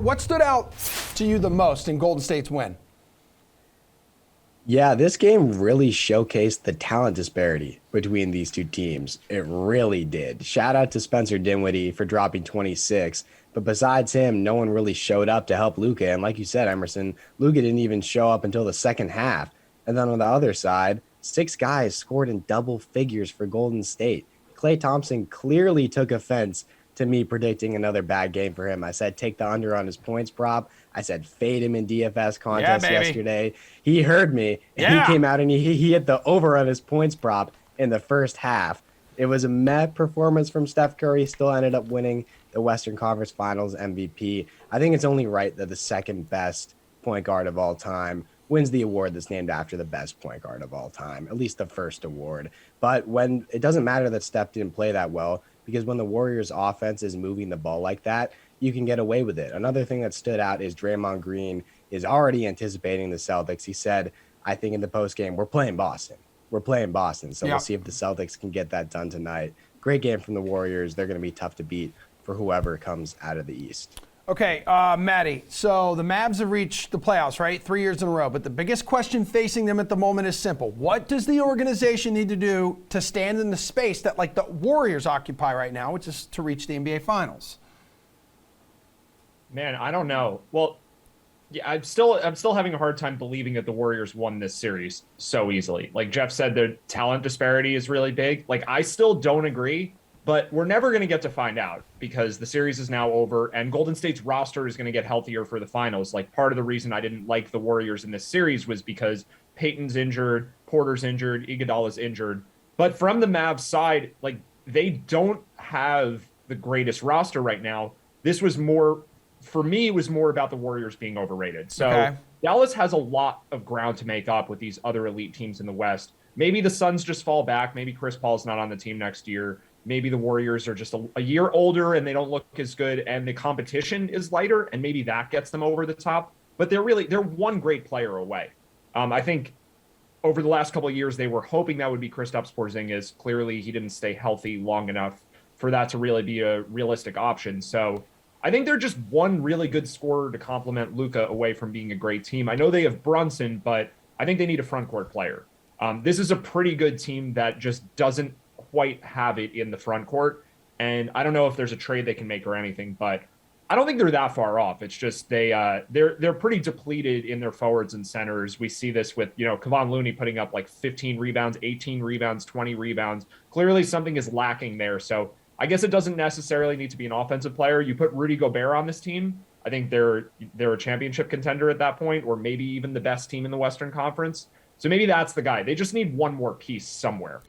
what stood out to you the most in Golden State's win? Yeah, this game really showcased the talent disparity between these two teams. It really did. Shout out to Spencer Dinwiddie for dropping 26. But besides him, no one really showed up to help Luka. And like you said, Emerson, Luka didn't even show up until the second half. And then on the other side, 6 guys scored in double figures for Golden State. Klay Thompson clearly took offense to me predicting another bad game for him. I said take the under on his points prop. I said fade him in DFS contests yesterday. He heard me, and he came out and he hit the over on his points prop in the first half. It was a meh performance from Steph Curry. Still ended up winning the Western Conference Finals MVP. I think it's only right that the second best point guard of all time wins the award that's named after the best point guard of all time, at least the first award. But when it doesn't matter that Steph didn't play that well, because when the Warriors offense is moving the ball like that, you can get away with it. Another thing that stood out is Draymond Green is already anticipating the Celtics. He said, I think in the postgame, we're playing Boston. We're playing Boston. So we'll see if the Celtics can get that done tonight. Great game from the Warriors. They're going to be tough to beat for whoever comes out of the East. Okay, Maddie, so the Mavs have reached the playoffs, right? 3 years in a row. But the biggest question facing them at the moment is simple. What does the organization need to do to stand in the space that, like, the Warriors occupy right now, which is to reach the NBA Finals? Man, I don't know. Well, yeah, I'm still having a hard time believing that the Warriors won this series so easily. Like Jeff said, their talent disparity is really big. Like, I still don't agree. But we're never going to get to find out because the series is now over and Golden State's roster is going to get healthier for the finals. Like part of the reason I didn't like the Warriors in this series was because Peyton's injured, Porter's injured, Iguodala's injured. But from the Mavs side, like they don't have the greatest roster right now. This was more, for me, it was more about the Warriors being overrated. So Dallas has a lot of ground to make up with these other elite teams in the West. Maybe the Suns just fall back. Maybe Chris Paul's not on the team next year. Maybe the Warriors are just a year older and they don't look as good and the competition is lighter and maybe that gets them over the top. But they're one great player away. I think over the last couple of years, they were hoping that would be Kristaps Porzingis. Clearly, he didn't stay healthy long enough for that to really be a realistic option. So I think they're just one really good scorer to complement Luka away from being a great team. I know they have Brunson, but I think they need a front court player. This is a pretty good team that just doesn't quite have it in the front court. And I don't know if there's a trade they can make or anything, but I don't think they're that far off. It's just they're pretty depleted in their forwards and centers. We see this with, Kevon Looney putting up like 15 rebounds, 18 rebounds, 20 rebounds. Clearly something is lacking there. So I guess it doesn't necessarily need to be an offensive player. You put Rudy Gobert on this team, I think they're a championship contender at that point, or maybe even the best team in the Western Conference. So maybe that's the guy. They just need one more piece somewhere.